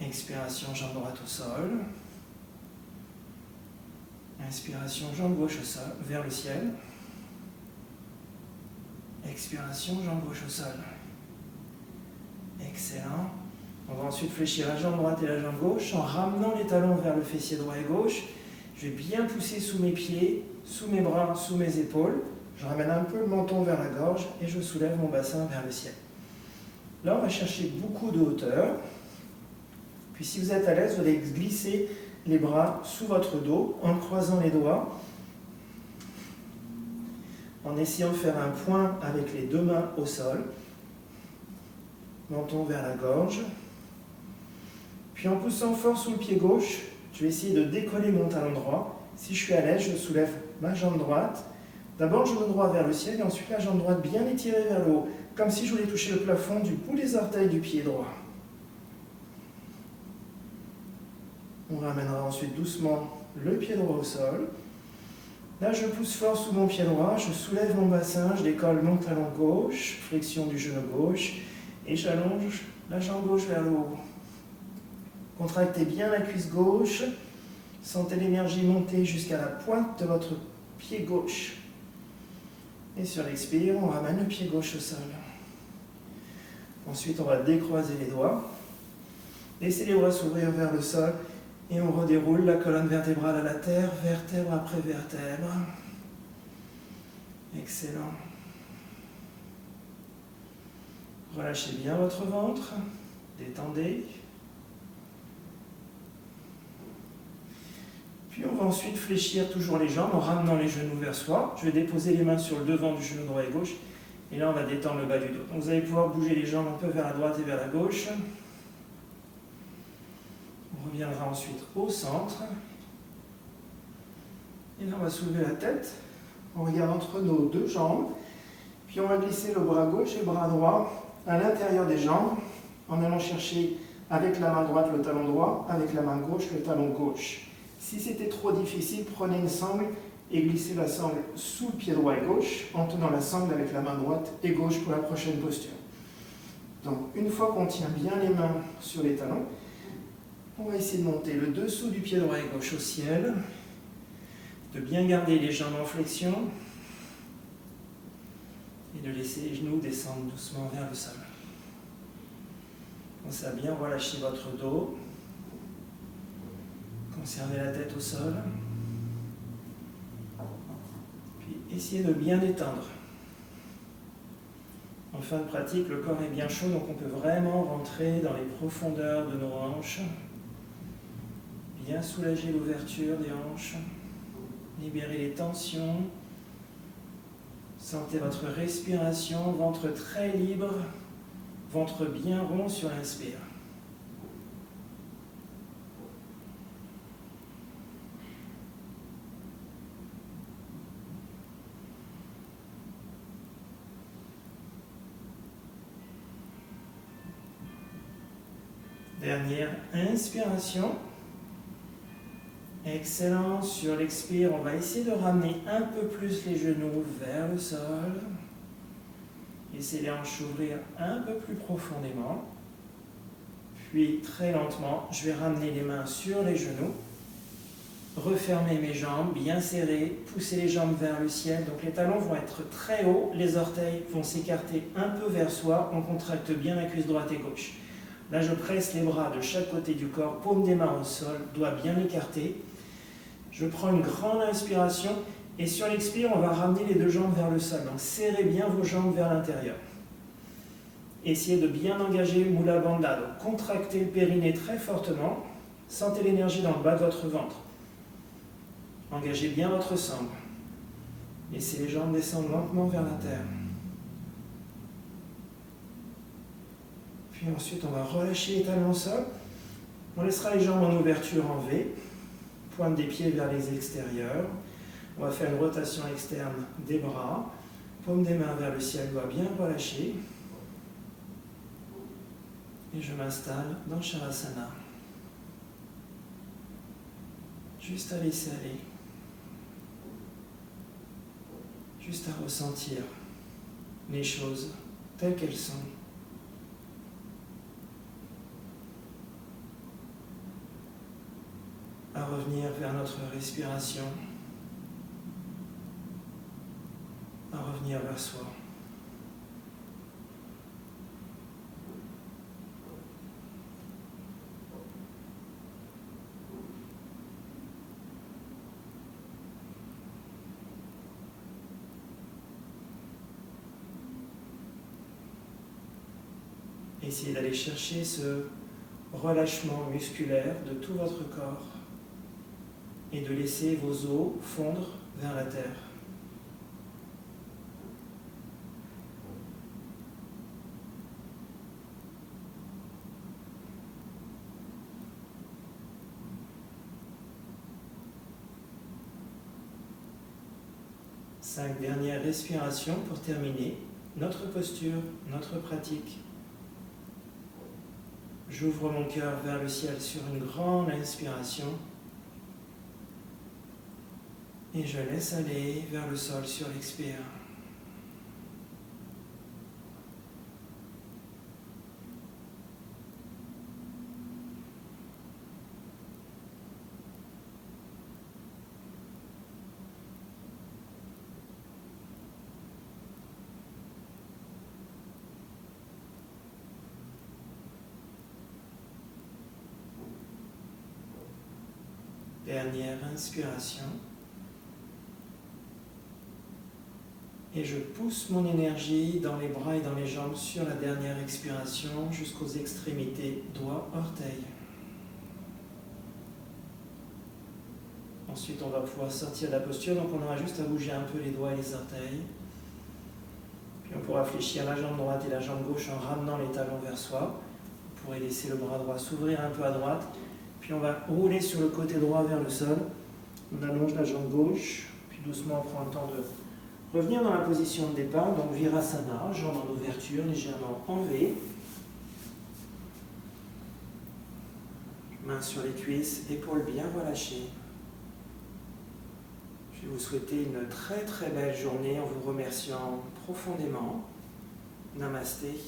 Expiration, jambe droite au sol. Inspiration, jambe gauche au sol, vers le ciel. Expiration, jambe gauche au sol. Excellent. On va ensuite fléchir la jambe droite et la jambe gauche en ramenant les talons vers le fessier droit et gauche. Je vais bien pousser sous mes pieds, sous mes bras, sous mes épaules. Je ramène un peu le menton vers la gorge et je soulève mon bassin vers le ciel. Là, on va chercher beaucoup de hauteur. Puis si vous êtes à l'aise, vous allez glisser les bras sous votre dos en croisant les doigts, en essayant de faire un point avec les deux mains au sol, menton vers la gorge. Puis en poussant fort sous le pied gauche, je vais essayer de décoller mon talon droit. Si je suis à l'aise, je soulève ma jambe droite. D'abord, genou droit vers le ciel et ensuite la jambe droite bien étirée vers le haut, comme si je voulais toucher le plafond du bout des orteils du pied droit. On ramènera ensuite doucement le pied droit au sol. Là, je pousse fort sous mon pied droit, je soulève mon bassin, je décolle mon talon gauche, flexion du genou gauche, et j'allonge la jambe gauche vers le haut. Contractez bien la cuisse gauche, sentez l'énergie monter jusqu'à la pointe de votre pied gauche. Et sur l'expire, on ramène le pied gauche au sol. Ensuite, on va décroiser les doigts, laissez les bras s'ouvrir vers le sol, et on redéroule la colonne vertébrale à la terre, vertèbre après vertèbre. Excellent. Relâchez bien votre ventre, détendez. Puis on va ensuite fléchir toujours les jambes en ramenant les genoux vers soi. Je vais déposer les mains sur le devant du genou droit et gauche. Et là, on va détendre le bas du dos. Donc vous allez pouvoir bouger les jambes un peu vers la droite et vers la gauche. On reviendra ensuite au centre. Et là, on va soulever la tête. On regarde entre nos deux jambes. Puis on va glisser le bras gauche et le bras droit à l'intérieur des jambes en allant chercher avec la main droite le talon droit, avec la main gauche le talon gauche. Si c'était trop difficile, prenez une sangle et glissez la sangle sous le pied droit et gauche en tenant la sangle avec la main droite et gauche pour la prochaine posture. Donc, une fois qu'on tient bien les mains sur les talons, on va essayer de monter le dessous du pied droit et gauche au ciel, de bien garder les jambes en flexion et de laisser les genoux descendre doucement vers le sol. Pensez à bien relâcher votre dos, conservez la tête au sol, puis essayez de bien détendre. En fin de pratique, le corps est bien chaud, donc on peut vraiment rentrer dans les profondeurs de nos hanches, bien soulager l'ouverture des hanches, libérer les tensions. Sentez votre respiration, ventre très libre, ventre bien rond sur l'inspire. Dernière inspiration. Excellent. Sur l'expire, on va essayer de ramener un peu plus les genoux vers le sol. Laissez les hanches s'ouvrir un peu plus profondément. Puis, très lentement, je vais ramener les mains sur les genoux. Refermer mes jambes, bien serrées. Pousser les jambes vers le ciel. Donc, les talons vont être très hauts. Les orteils vont s'écarter un peu vers soi. On contracte bien la cuisse droite et gauche. Là, je presse les bras de chaque côté du corps, paume des mains au sol, doigts bien écartés. Je prends une grande inspiration et sur l'expire, on va ramener les deux jambes vers le sol. Donc serrez bien vos jambes vers l'intérieur. Essayez de bien engager Mula Bandha. Donc contractez le périnée très fortement. Sentez l'énergie dans le bas de votre ventre. Engagez bien votre sangle. Laissez les jambes descendre lentement vers la terre. Puis ensuite, on va relâcher les talons au sol. On laissera les jambes en ouverture en V. Pointe des pieds vers les extérieurs. On va faire une rotation externe des bras. Paume des mains vers le ciel, doigt bien relâché. Et je m'installe dans Shavasana. Juste à laisser aller. Juste à ressentir les choses telles qu'elles sont. À revenir vers notre respiration. À revenir vers soi. Essayez d'aller chercher ce relâchement musculaire de tout votre corps et de laisser vos os fondre vers la terre. Cinq dernières respirations pour terminer notre posture, notre pratique. J'ouvre mon cœur vers le ciel sur une grande inspiration et je laisse aller vers le sol sur l'expire. Dernière inspiration. Et je pousse mon énergie dans les bras et dans les jambes sur la dernière expiration jusqu'aux extrémités, doigts, orteils. Ensuite, on va pouvoir sortir de la posture, donc on aura juste à bouger un peu les doigts et les orteils. Puis on pourra fléchir la jambe droite et la jambe gauche en ramenant les talons vers soi. Vous pourrez laisser le bras droit s'ouvrir un peu à droite. Puis on va rouler sur le côté droit vers le sol. On allonge la jambe gauche, puis doucement on prend le temps de revenir dans la position de départ, donc Virasana, jambes en ouverture, légèrement en V. Mains sur les cuisses, épaules bien relâchées. Je vais vous souhaiter une très très belle journée en vous remerciant profondément. Namasté.